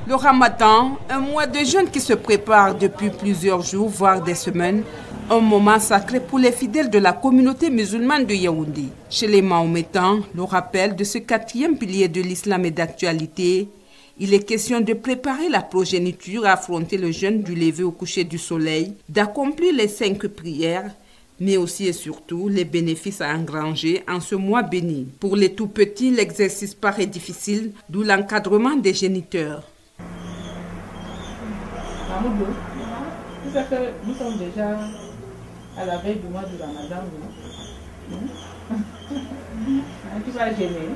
Le Ramadan, un mois de jeûne qui se prépare depuis plusieurs jours, voire des semaines, un moment sacré pour les fidèles de la communauté musulmane de Yaoundé. Chez les Mahométans, le rappel de ce quatrième pilier de l'islam est d'actualité. Il est question de préparer la progéniture à affronter le jeûne du lever au coucher du soleil, d'accomplir les 5 prières, mais aussi et surtout les bénéfices à engranger en ce mois béni. Pour les tout-petits, l'exercice paraît difficile, d'où l'encadrement des géniteurs. Mamoudou, tu sais que nous sommes déjà à la veille du mois du Ramadan. Tu vas gêner.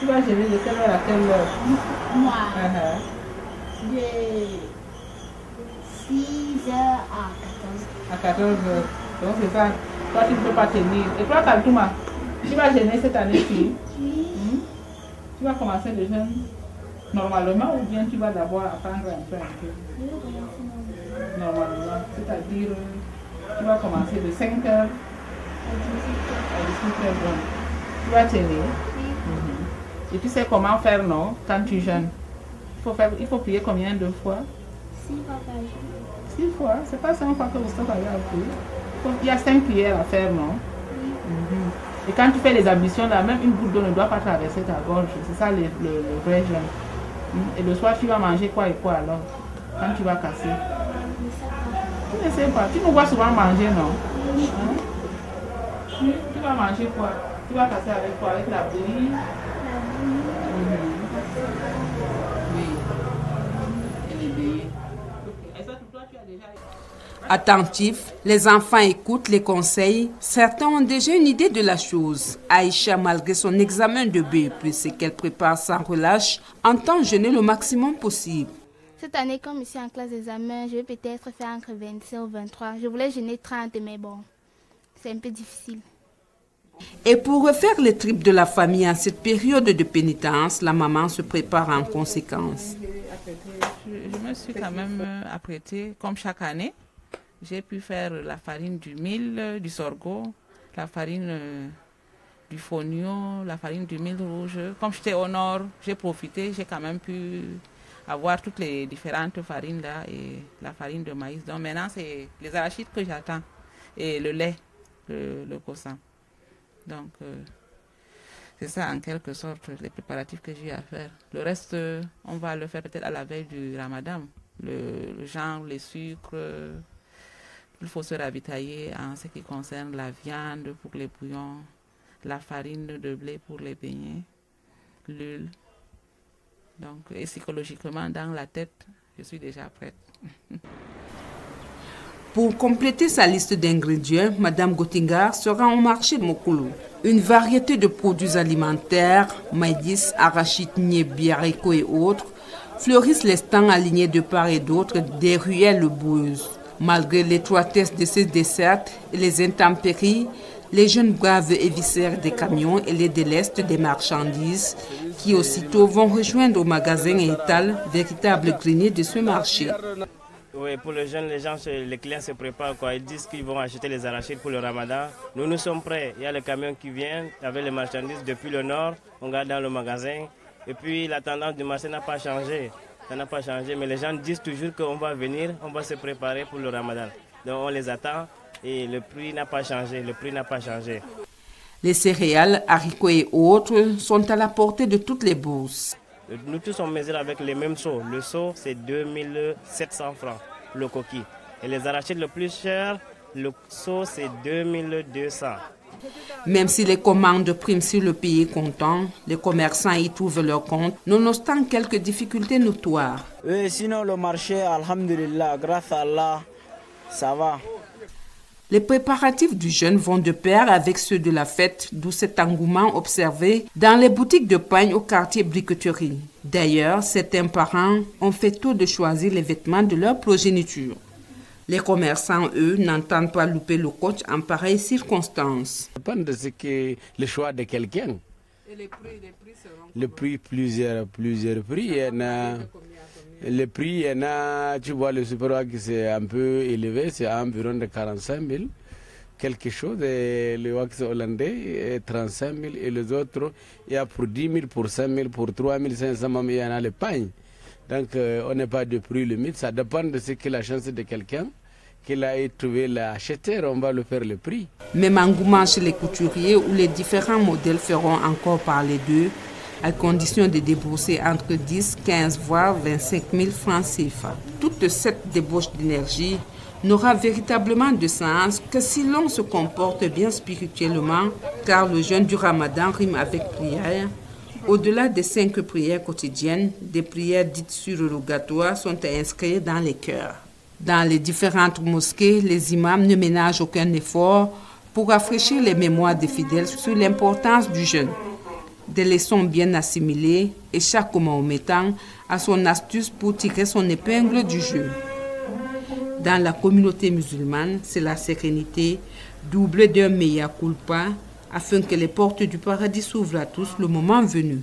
Tu vas gêner de quelle heure à quelle heure? Moi, de 6h à 14h. À 14h. Donc c'est ça. Toi, tu ne peux pas tenir. Et toi, Kaltouma, tu vas gêner cette année-ci? Oui. Tu vas commencer le jeûne normalement ou bien tu vas d'abord apprendre un peu? Normalement. C'est-à-dire, tu vas commencer de 5h à 18h. Tu vas tenir. Et tu sais comment faire, non? Quand tu jeûnes. Il faut prier combien de fois? 6 fois par jour. 6 fois? C'est pas 5 fois que vous stoppez à prier. Il y a 5 prières à faire, non? Et quand tu fais les ablutions, là, même une goutte d'eau ne doit pas traverser ta gorge. C'est ça le vrai jeûne. Et le soir, tu vas manger quoi et quoi alors? Quand tu vas casser? Tu ne sais pas. Tu nous vois souvent manger, non? Tu vas manger quoi? Tu vas casser avec quoi? Avec la bouillie? Oui. Et les billets. Et ça, toi, tu as déjà... Attentifs, les enfants écoutent les conseils. Certains ont déjà une idée de la chose. Aïcha, malgré son examen de BEPC qu'elle prépare sans relâche, entend jeûner le maximum possible. Cette année, comme je suis en classe d'examen, je vais peut-être faire entre 25 ou 23. Je voulais jeûner 30, mais bon, c'est un peu difficile. Et pour refaire les tripes de la famille en cette période de pénitence, la maman se prépare en conséquence. Je me suis quand même apprêtée, comme chaque année. J'ai pu faire la farine du mil, du sorgho, la farine du fonio, la farine du mil rouge. Comme j'étais au nord, j'ai profité, j'ai quand même pu avoir toutes les différentes farines là et la farine de maïs. Donc maintenant, c'est les arachides que j'attends et le lait, le cossan. Donc, c'est ça en quelque sorte les préparatifs que j'ai à faire. Le reste, on va le faire peut-être à la veille du Ramadan. Le genre, les sucres... Il faut se ravitailler en ce qui concerne la viande pour les bouillons, la farine de blé pour les beignets, l'huile. Donc, et psychologiquement, dans la tête, je suis déjà prête. Pour compléter sa liste d'ingrédients, Madame Gottingar sera au marché de Mokolo. Une variété de produits alimentaires, maïs, arachides, niébie, haricots et autres, fleurissent les stands alignés de part et d'autre des ruelles boueuses. Malgré l'étroitesse de ces desserts et les intempéries, les jeunes braves éviscèrent des camions et les délestent des marchandises qui aussitôt vont rejoindre au magasin et étalent véritable grenier de ce marché. Oui, pour les jeunes, les clients se préparent. Ils disent qu'ils vont acheter les arachides pour le Ramadan. Nous sommes prêts. Il y a le camion qui vient avec les marchandises depuis le nord. On garde dans le magasin. Et puis la tendance du marché n'a pas changé. Ça n'a pas changé, mais les gens disent toujours qu'on va venir, on va se préparer pour le Ramadan. Donc on les attend et le prix n'a pas changé, Les céréales, haricots et autres sont à la portée de toutes les bourses. Nous tous on mesure avec les mêmes seaux. Le seau c'est 2700 francs, le coquille. Et les arachides le plus cher, le seau c'est 2200. Même si les commandes priment sur le pays comptant, les commerçants y trouvent leur compte, nonobstant quelques difficultés notoires. Oui, sinon le marché, alhamdulillah, grâce à Allah, ça va. Les préparatifs du jeûne vont de pair avec ceux de la fête, d'où cet engouement observé dans les boutiques de pagne au quartier Briqueterie. D'ailleurs, certains parents ont fait tôt de choisir les vêtements de leur progéniture. Les commerçants, eux, n'entendent pas louper le coach en pareille circonstance. Ça dépend de ce que le choix de quelqu'un. Et les prix seront Le prix, plusieurs prix. Il y en a, le prix, il y en a, tu vois, le super qui c'est un peu élevé, c'est environ de 45 000. Quelque chose, et le wax hollandais est 35 000 et les autres, il y a pour 10 000, pour 5 000, pour 3 500, il y en a le pain. Donc on n'est pas de prix limite, ça dépend de ce que la chance de quelqu'un, qu'il a trouvé l'acheteur, on va le faire le prix. Même engouement chez les couturiers où les différents modèles feront encore parler d'eux, à condition de débourser entre 10, 15 voire 25 000 francs CFA. Toute cette débauche d'énergie n'aura véritablement de sens que si l'on se comporte bien spirituellement, car le jeûne du Ramadan rime avec prière. Au-delà des 5 prières quotidiennes, des prières dites surrogatoires sont inscrites dans les cœurs. Dans les différentes mosquées, les imams ne ménagent aucun effort pour rafraîchir les mémoires des fidèles sur l'importance du jeûne. Des leçons bien assimilées et chaque mahométan a son astuce pour tirer son épingle du jeu. Dans la communauté musulmane, c'est la sérénité, doublée d'un mea culpa, afin que les portes du paradis s'ouvrent à tous le moment venu.